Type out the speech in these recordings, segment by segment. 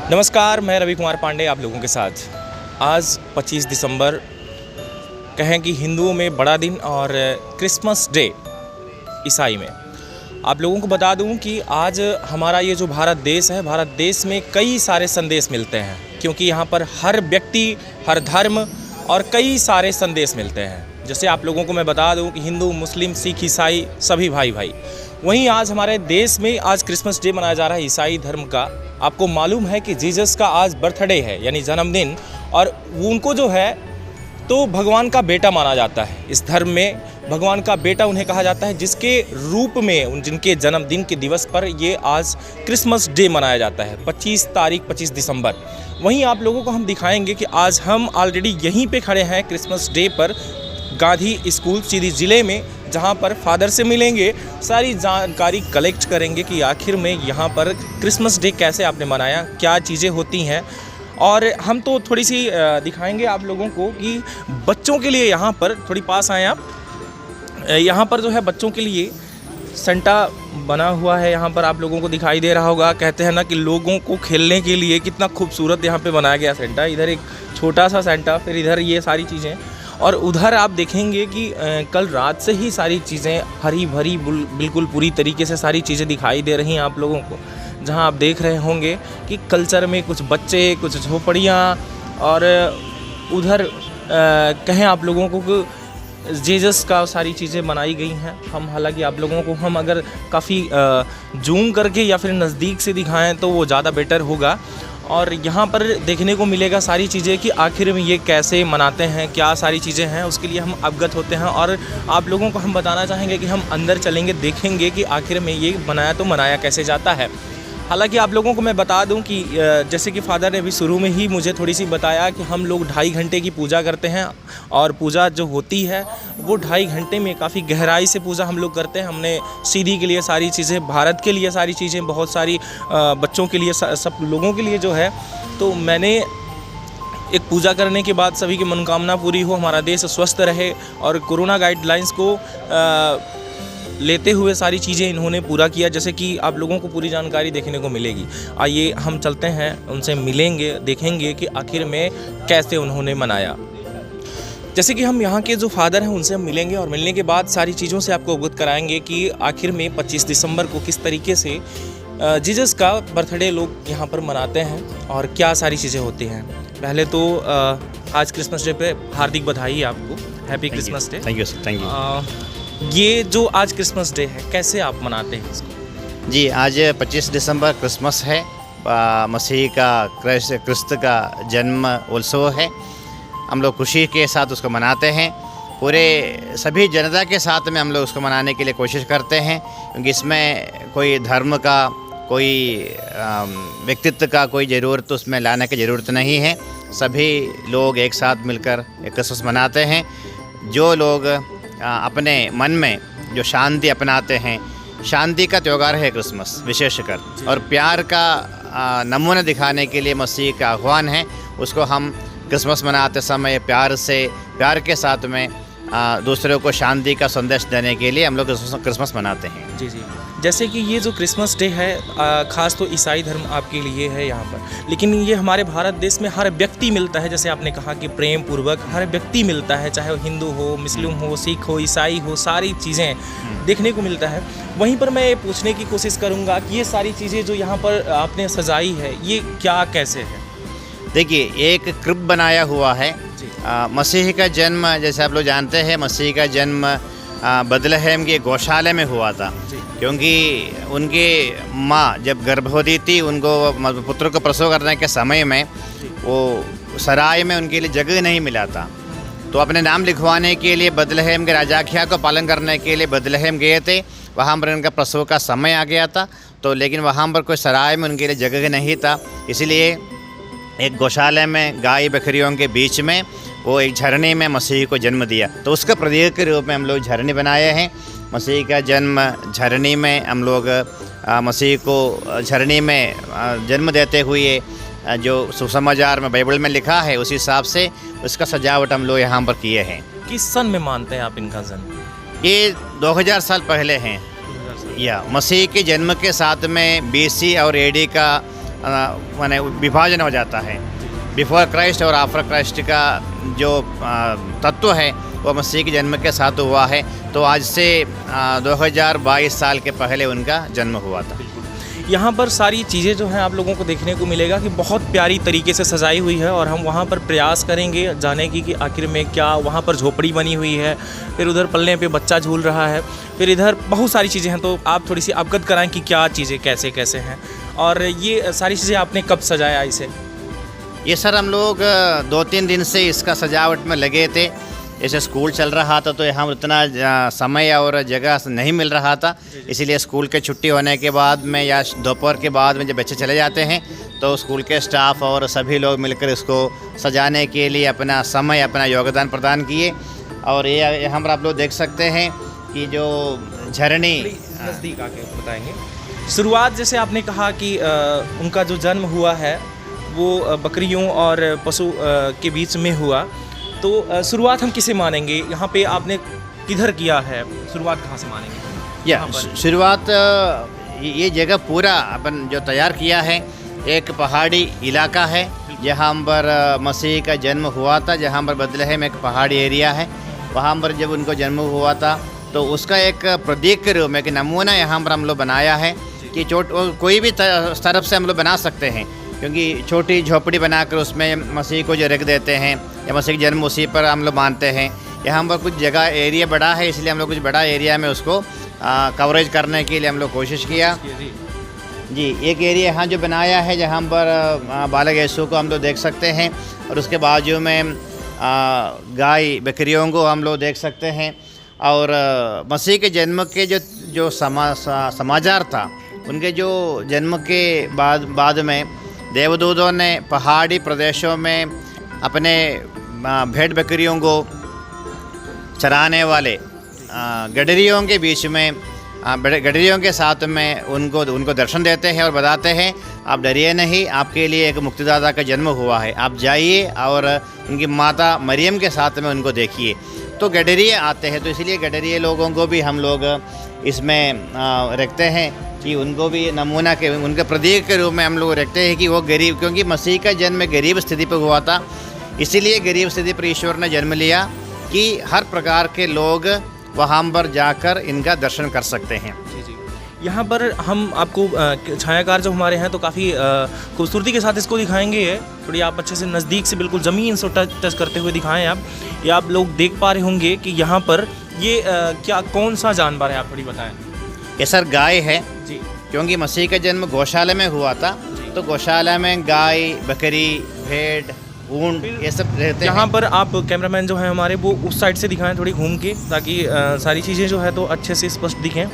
नमस्कार, मैं रवि कुमार पांडे आप लोगों के साथ। आज 25 दिसंबर कहें कि हिंदुओं में बड़ा दिन और क्रिसमस डे ईसाई में। आप लोगों को बता दूं कि आज हमारा ये जो भारत देश है, भारत देश में कई सारे संदेश मिलते हैं, क्योंकि यहाँ पर हर व्यक्ति, हर धर्म और कई सारे संदेश मिलते हैं। जैसे आप लोगों को मैं बता दूं कि हिंदू, मुस्लिम, सिख, ईसाई सभी भाई भाई। वहीं आज हमारे देश में आज क्रिसमस डे मनाया जा रहा है ईसाई धर्म का। आपको मालूम है कि जीसस का आज बर्थडे है, यानी जन्मदिन, और उनको जो है तो भगवान का बेटा माना जाता है। इस धर्म में भगवान का बेटा उन्हें कहा जाता है, जिसके रूप में जिनके जन्मदिन के दिवस पर ये आज क्रिसमस डे मनाया जाता है, 25 दिसंबर। वहीं आप लोगों को हम दिखाएंगे कि आज हम ऑलरेडी यहीं पे खड़े हैं क्रिसमस डे पर, गांधी स्कूल सीधी ज़िले में, जहां पर फादर से मिलेंगे, सारी जानकारी कलेक्ट करेंगे कि आखिर में यहां पर क्रिसमस डे कैसे आपने मनाया, क्या चीज़ें होती हैं। और हम तो थोड़ी सी दिखाएंगे आप लोगों को कि बच्चों के लिए यहाँ पर थोड़ी पास आएँ आप। यहाँ पर जो है बच्चों के लिए सेंटा बना हुआ है, यहाँ पर आप लोगों को दिखाई दे रहा होगा। कहते हैं ना कि लोगों को खेलने के लिए कितना खूबसूरत यहाँ पे बनाया गया सेंटा। इधर एक छोटा सा सेंटा, फिर इधर ये सारी चीज़ें, और उधर आप देखेंगे कि कल रात से ही सारी चीज़ें हरी भरी बिल्कुल पूरी तरीके से सारी चीज़ें दिखाई दे रही हैं आप लोगों को। जहां आप देख रहे होंगे कि कल्चर में कुछ बच्चे, कुछ झोपड़ियाँ, और उधर कहें आप लोगों को कि जीसस का सारी चीज़ें बनाई गई हैं। हम हालांकि आप लोगों को हम अगर काफ़ी जूम करके या फिर नज़दीक से दिखाएं तो वो ज़्यादा बेटर होगा। और यहाँ पर देखने को मिलेगा सारी चीज़ें कि आखिर में ये कैसे मनाते हैं, क्या सारी चीज़ें हैं, उसके लिए हम अवगत होते हैं। और आप लोगों को हम बताना चाहेंगे कि हम अंदर चलेंगे, देखेंगे कि आखिर में ये मनाया कैसे जाता है। हालांकि आप लोगों को मैं बता दूं कि जैसे कि फादर ने अभी शुरू में ही मुझे थोड़ी सी बताया कि हम लोग 2.5 घंटे की पूजा करते हैं, और पूजा जो होती है वो 2.5 घंटे में काफ़ी गहराई से पूजा हम लोग करते हैं। हमने सीधी के लिए सारी चीज़ें, भारत के लिए सारी चीज़ें, बहुत सारी बच्चों के लिए, सब लोगों के लिए जो है, तो मैंने एक पूजा करने के बाद सभी की मनोकामना पूरी हो, हमारा देश स्वस्थ रहे, और कोरोना गाइडलाइंस को लेते हुए सारी चीज़ें इन्होंने पूरा किया, जैसे कि आप लोगों को पूरी जानकारी देखने को मिलेगी। आइए हम चलते हैं, उनसे मिलेंगे, देखेंगे कि आखिर में कैसे उन्होंने मनाया। जैसे कि हम यहाँ के जो फादर हैं उनसे हम मिलेंगे, और मिलने के बाद सारी चीज़ों से आपको अवगत कराएंगे कि आखिर में 25 दिसंबर को किस तरीके से जीसस का बर्थडे लोग यहाँ पर मनाते हैं और क्या सारी चीज़ें होती हैं। पहले तो आज क्रिसमस डे पे हार्दिक बधाई आपको, happy Christmas day. Thank you sir, thank you. ये जो आज क्रिसमस डे है, कैसे आप मनाते हैं इसको? जी, आज 25 दिसंबर क्रिसमस है, मसीह का, क्रिस्त का जन्म उत्सव है। हम लोग खुशी के साथ उसको मनाते हैं, पूरे सभी जनता के साथ में हम लोग उसको मनाने के लिए कोशिश करते हैं, क्योंकि इसमें कोई धर्म का, कोई व्यक्तित्व का कोई ज़रूरत उसमें लाने की ज़रूरत नहीं है। सभी लोग एक साथ मिलकर क्रिसमस मनाते हैं। जो लोग अपने मन में जो शांति अपनाते हैं, शांति का त्यौहार है क्रिसमस विशेषकर, और प्यार का नमूना दिखाने के लिए मसीह का आह्वान है। उसको हम क्रिसमस मनाते समय प्यार के साथ में दूसरों को शांति का संदेश देने के लिए हम लोग क्रिसमस मनाते हैं। जी। जैसे कि ये जो क्रिसमस डे है, ख़ास तो ईसाई धर्म आपके लिए है यहाँ पर, लेकिन ये हमारे भारत देश में हर व्यक्ति मिलता है। जैसे आपने कहा कि प्रेम पूर्वक हर व्यक्ति मिलता है, चाहे वो हिंदू हो, मुस्लिम हो, सिख हो, ईसाई हो, सारी चीज़ें देखने को मिलता है। वहीं पर मैं ये पूछने की कोशिश करूँगा कि ये सारी चीज़ें जो यहाँ पर आपने सजाई है, ये क्या, कैसे है? देखिए, एक क्रिब बनाया हुआ है। मसीह का जन्म, जैसे आप लोग जानते हैं, मसीह का जन्म बदलहम के गौशाला में हुआ था, क्योंकि उनकी माँ जब गर्भवती थी, उनको पुत्र को प्रसव करने के समय में वो सराय में उनके लिए जगह नहीं मिला था, तो अपने नाम लिखवाने के लिए बदलहेम के राजाख्या को पालन करने के लिए बदलहेम गए थे। वहाँ पर उनका प्रसव का समय आ गया था, तो लेकिन वहाँ पर कोई सराय में उनके लिए जगह नहीं था, इसलिए एक गौशाला में गाय बकरियों के बीच में वो एक झरने में मसीह को जन्म दिया। तो उसका प्रतीक के रूप में हम लोग झरने बनाए हैं। मसीह का जन्म झरने में हम लोग मसीह को झरने में जन्म देते हुए जो सुसमाचार में बाइबल में लिखा है उस हिसाब से उसका सजावट हम लोग यहाँ पर किए हैं। किस सन में मानते हैं आप इनका जन्म? ये 2000 साल पहले हैं, या मसीह के जन्म के साथ में BC और AD का माने विभाजन हो जाता है। बिफोर क्राइस्ट और आफ्टर क्राइस्ट का जो तत्व है वो मसीह के जन्म के साथ हुआ है, तो आज से 2022 साल के पहले उनका जन्म हुआ था। यहाँ पर सारी चीज़ें जो हैं आप लोगों को देखने को मिलेगा कि बहुत प्यारी तरीके से सजाई हुई है, और हम वहाँ पर प्रयास करेंगे जाने की कि आखिर में क्या वहाँ पर झोपड़ी बनी हुई है, फिर उधर पल्ले पे बच्चा झूल रहा है, फिर इधर बहुत सारी चीज़ें हैं। तो आप थोड़ी सी अवगत कराएं कि क्या चीज़ें कैसे कैसे हैं, और ये सारी चीज़ें आपने कब सजाया इसे? ये सर हम लोग 2-3 दिन से इसका सजावट में लगे थे। जैसे स्कूल चल रहा था तो यहाँ उतना समय और जगह नहीं मिल रहा था, इसीलिए स्कूल के छुट्टी होने के बाद में या दोपहर के बाद में जब बच्चे चले जाते हैं तो स्कूल के स्टाफ और सभी लोग मिलकर इसको सजाने के लिए अपना समय अपना योगदान प्रदान किए। और ये यहाँ पर आप लोग देख सकते हैं कि जो झरने नज़दीक आके बताएंगे। शुरुआत जैसे आपने कहा कि उनका जो जन्म हुआ है वो बकरियों और पशु के बीच में हुआ, तो शुरुआत हम किसे मानेंगे? यहाँ पे आपने किधर किया है, शुरुआत कहाँ से मानेंगे? या शुरुआत ये जगह पूरा अपन जो तैयार किया है एक पहाड़ी इलाका है जहाँ पर मसीह का जन्म हुआ था, जहाँ पर बदलहेम एक पहाड़ी एरिया है। वहाँ पर जब उनको जन्म हुआ था तो उसका एक प्रतीक के रूप में एक नमूना यहाँ पर हम लोग बनाया है कि कोई भी तरफ से हम लोग बना सकते हैं, क्योंकि छोटी झोपड़ी बनाकर उसमें मसीह को जो रख देते हैं या मसीह का जन्म उसी पर हम लोग मानते हैं। यहाँ पर कुछ जगह एरिया बड़ा है, इसलिए हम लोग कुछ बड़ा एरिया में उसको कवरेज करने के लिए हम लोग कोशिश किया। जी, एक एरिया यहाँ जो बनाया है जहाँ पर बालक यीशु को हम लोग देख सकते हैं, और उसके बाजू में गाय बकरियों को हम लोग देख सकते हैं। और मसीह के जन्म के जो समाचार था, उनके जो जन्म के बाद में देवदूतों ने पहाड़ी प्रदेशों में अपने भेड़ बकरियों को चराने वाले गडरियों के बीच में गडरियों के साथ में उनको दर्शन देते हैं और बताते हैं आप डरिए नहीं, आपके लिए एक मुक्तिदाता का जन्म हुआ है, आप जाइए और उनकी माता मरियम के साथ में उनको देखिए। तो गडरिए आते हैं, तो इसलिए गडरिए लोगों को भी हम लोग इसमें रखते हैं कि उनको भी नमूना के उनके प्रतीक के रूप में हम लोग रखते हैं कि वो गरीब, क्योंकि मसीह का जन्म गरीब स्थिति पर हुआ था, इसीलिए गरीब स्थिति पर ईश्वर ने जन्म लिया कि हर प्रकार के लोग वहाँ पर जाकर इनका दर्शन कर सकते हैं। जी जी, यहाँ पर हम आपको छायाकार जो हमारे हैं तो काफ़ी खूबसूरती के साथ इसको दिखाएंगे। थोड़ी आप अच्छे से नज़दीक से बिल्कुल ज़मीन से टच करते हुए दिखाएं आप। ये आप लोग देख पा रहे होंगे कि यहाँ पर ये क्या कौन सा जानवर है, आप थोड़ी बताएं। ये सर गाय है जी, क्योंकि मसीह का जन्म गौशाला में हुआ था, तो गौशाला में गाय बकरी भेड़ ऊँट ये सब रहते हैं। यहाँ पर आप कैमरामैन जो है हमारे वो उस साइड से दिखाएं थोड़ी घूम के, ताकि सारी चीज़ें जो है तो अच्छे से स्पष्ट दिखें।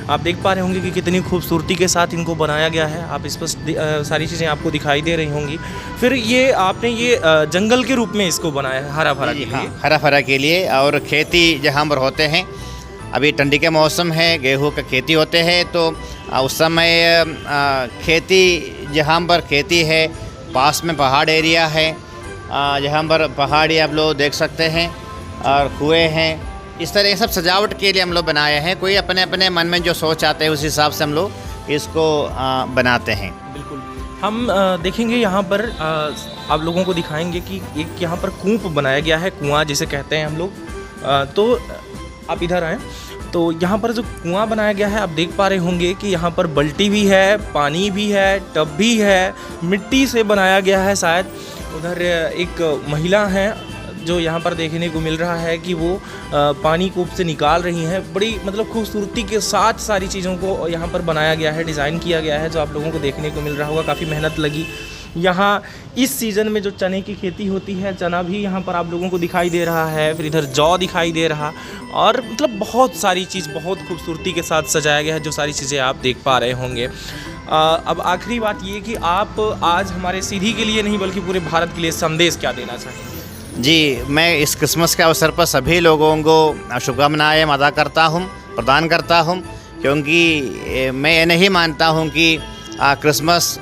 आप देख पा रहे होंगे कि कितनी खूबसूरती के साथ इनको बनाया गया है। आप स्पष्ट सारी चीज़ें आपको दिखाई दे रही होंगी। फिर ये आपने ये जंगल के रूप में इसको बनाया है हरा भरा के लिए। हरा भरा के लिए, और खेती जहाँ पर होते हैं, अभी ठंडी के मौसम है, गेहूँ का खेती होते हैं, तो उस समय खेती जहाँ पर खेती है पास में पहाड़ एरिया है, जहाँ पर पहाड़ी आप लोग देख सकते हैं और कुएँ हैं। इस तरह सब सजावट के लिए हम लोग बनाए हैं। कोई अपने अपने मन में जो सोच आते हैं उस हिसाब से हम लोग इसको बनाते हैं। बिल्कुल, हम देखेंगे यहाँ पर आप लोगों को दिखाएंगे कि एक यहाँ पर कूप बनाया गया है, कुआं जिसे कहते हैं हम लोग। तो आप इधर आएँ, तो यहाँ पर जो कुआं बनाया गया है आप देख पा रहे होंगे कि यहाँ पर बाल्टी भी है, पानी भी है, टब भी है, मिट्टी से बनाया गया है शायद। उधर एक महिला है जो यहाँ पर देखने को मिल रहा है कि वो पानी कूप से निकाल रही हैं। बड़ी मतलब खूबसूरती के साथ सारी चीज़ों को यहाँ पर बनाया गया है, डिज़ाइन किया गया है, जो आप लोगों को देखने को मिल रहा होगा। काफ़ी मेहनत लगी यहाँ इस सीज़न में जो चने की खेती होती है, चना भी यहाँ पर आप लोगों को दिखाई दे रहा है, फिर इधर जौ दिखाई दे रहा, और मतलब बहुत सारी चीज़ बहुत खूबसूरती के साथ सजाया गया है, जो सारी चीज़ें आप देख पा रहे होंगे। अब आखिरी बात ये कि आप आज हमारे सीधी के लिए नहीं बल्कि पूरे भारत के लिए संदेश क्या देना चाहेंगे? जी, मैं इस क्रिसमस के अवसर पर सभी लोगों को शुभकामनाएँ अदा करता हूँ, प्रदान करता हूँ, क्योंकि मैं ये नहीं मानता हूँ कि क्रिसमस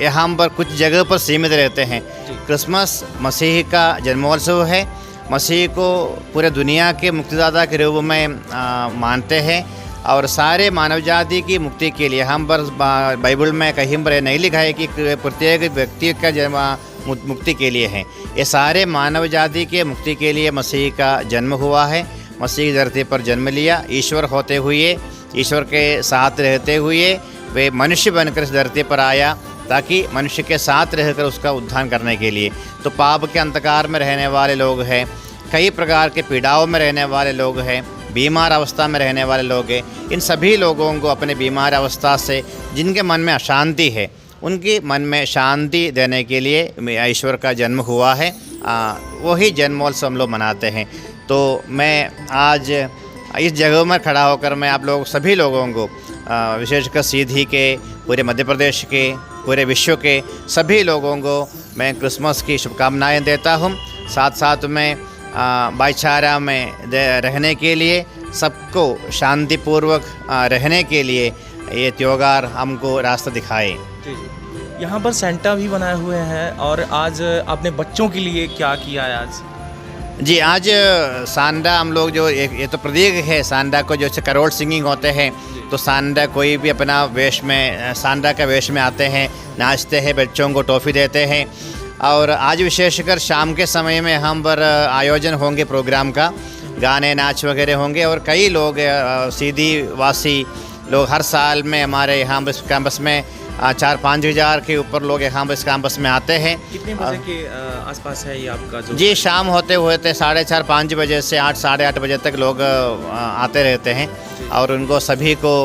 यहाँ पर कुछ जगह पर सीमित रहते हैं। क्रिसमस मसीह का जन्मोत्सव है। मसीह को पूरे दुनिया के मुक्तिदाता के रूप में मानते हैं, और सारे मानव जाति की मुक्ति के लिए हम पर बाइबल में कहीं पर नहीं लिखा है कि प्रत्येक व्यक्ति का जन्म मुक्ति के लिए है। ये सारे मानव जाति के मुक्ति के लिए मसीह का जन्म हुआ है। मसीह धरती पर जन्म लिया, ईश्वर होते हुए, ईश्वर के साथ रहते हुए वे मनुष्य बनकर इस धरती पर आया, ताकि मनुष्य के साथ रहकर उसका उद्धार करने के लिए। तो पाप के अंधकार में रहने वाले लोग हैं, कई प्रकार के पीड़ाओं में रहने वाले लोग हैं, बीमार अवस्था में रहने वाले लोग हैं, इन सभी लोगों को अपने बीमार अवस्था से, जिनके मन में अशांति है, उनके मन में शांति देने के लिए ईश्वर का जन्म हुआ है। वही जन्मोत्सव हम लोग मनाते हैं। तो मैं आज इस जगह में खड़ा होकर मैं आप लोग सभी लोगों को, विशेषकर सीधी के, पूरे मध्य प्रदेश के, पूरे विश्व के सभी लोगों को मैं क्रिसमस की शुभकामनाएं देता हूं। साथ साथ में भाईचारा में रहने के लिए, सबको शांतिपूर्वक रहने के लिए ये त्यौहार हमको रास्ता दिखाए। यहाँ पर सेंटा भी बनाए हुए हैं, और आज आपने बच्चों के लिए क्या किया है आज? जी, आज सांडा हम लोग जो ये तो प्रतीक है सांडा को, जैसे करोड़ सिंगिंग होते हैं, तो सांडा कोई भी अपना वेश में, सांडा का वेश में आते हैं, नाचते हैं, बच्चों को टॉफ़ी देते हैं। और आज विशेषकर शाम के समय में हम पर आयोजन होंगे प्रोग्राम का, गाने नाच वगैरह होंगे, और कई लोग सीधी वासी लोग हर साल में हमारे यहाँ इस कैंपस में 4-5 हज़ार के ऊपर लोग यहाँ इस कैंपस में आते हैं। कितने बजे के आसपास है ये आपका जो? जी, शाम होते हुए 4:30-5 बजे से 8 साढ़े 8 बजे तक लोग आते रहते हैं, और उनको सभी को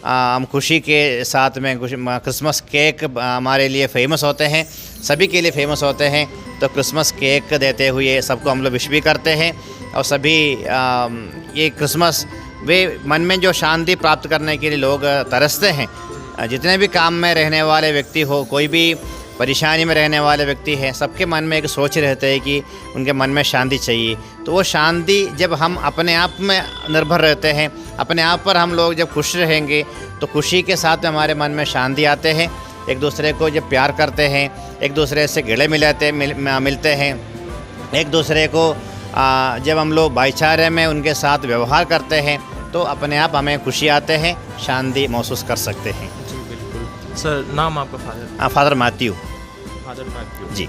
हम खुशी के साथ में क्रिसमस केक हमारे लिए फ़ेमस होते हैं, सभी के लिए फ़ेमस होते हैं। तो क्रिसमस केक देते हुए सबको हम लोग विश भी करते हैं, और सभी ये क्रिसमस वे मन में जो शांति प्राप्त करने के लिए लोग तरसते हैं। जितने भी काम में रहने वाले व्यक्ति हो, कोई भी परेशानी में रहने वाले व्यक्ति हैं, सबके मन में एक सोच रहते है कि उनके मन में शांति चाहिए। तो वो शांति जब हम अपने आप में निर्भर रहते हैं, अपने आप पर हम लोग जब खुश रहेंगे, तो खुशी के साथ हमारे मन में शांति आते हैं। एक दूसरे को जब प्यार करते हैं, एक दूसरे से गले मिलते हैं, एक दूसरे को जब हम लोग भाईचारे में उनके साथ व्यवहार करते हैं, तो अपने आप हमें खुशी आते हैं, शांति महसूस कर सकते हैं। जी बिल्कुल। सर, नाम आपका? Father Matthew. फादर मैथ्यू जी।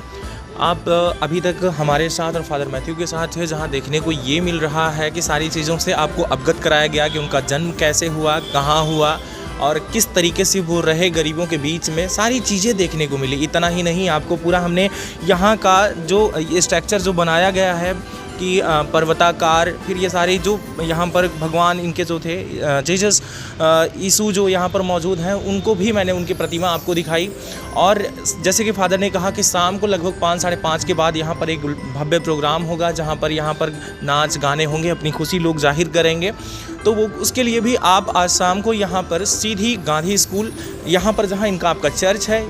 आप अभी तक हमारे साथ और फादर मैथ्यू के साथ थे, जहां देखने को ये मिल रहा है कि सारी चीज़ों से आपको अवगत कराया गया कि उनका जन्म कैसे हुआ, कहाँ हुआ, और किस तरीके से वो रहे गरीबों के बीच में, सारी चीज़ें देखने को मिली। इतना ही नहीं, आपको पूरा हमने यहाँ का जो स्ट्रक्चर जो बनाया गया है कि पर्वताकार, फिर ये सारी जो यहाँ पर भगवान इनके जो थे जीसस यीशु जो यहाँ पर मौजूद हैं, उनको भी मैंने उनकी प्रतिमा आपको दिखाई। और जैसे कि फादर ने कहा कि शाम को लगभग 5 साढ़े 5 के बाद यहाँ पर एक भव्य प्रोग्राम होगा, जहाँ पर नाच गाने होंगे, अपनी खुशी लोग जाहिर करेंगे। तो वो उसके लिए भी आप आज शाम को यहाँ पर सीधी गांधी स्कूल, यहाँ पर जहाँ इनका आपका चर्च है,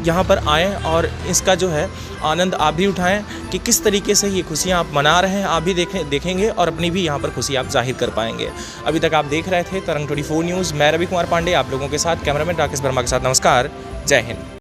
यहाँ पर आएँ और इसका जो है आनंद आप भी उठाएं कि किस तरीके से ये खुशियाँ आप मना रहे हैं, आप भी देखेंगे और अपनी भी यहाँ पर खुशी आप जाहिर कर पाएंगे। अभी तक आप देख रहे थे तरंग 24 न्यूज़। मैं रवि कुमार पांडे आप लोगों के साथ, कैमरामैन राकेश वर्मा के साथ। नमस्कार, जय हिंद।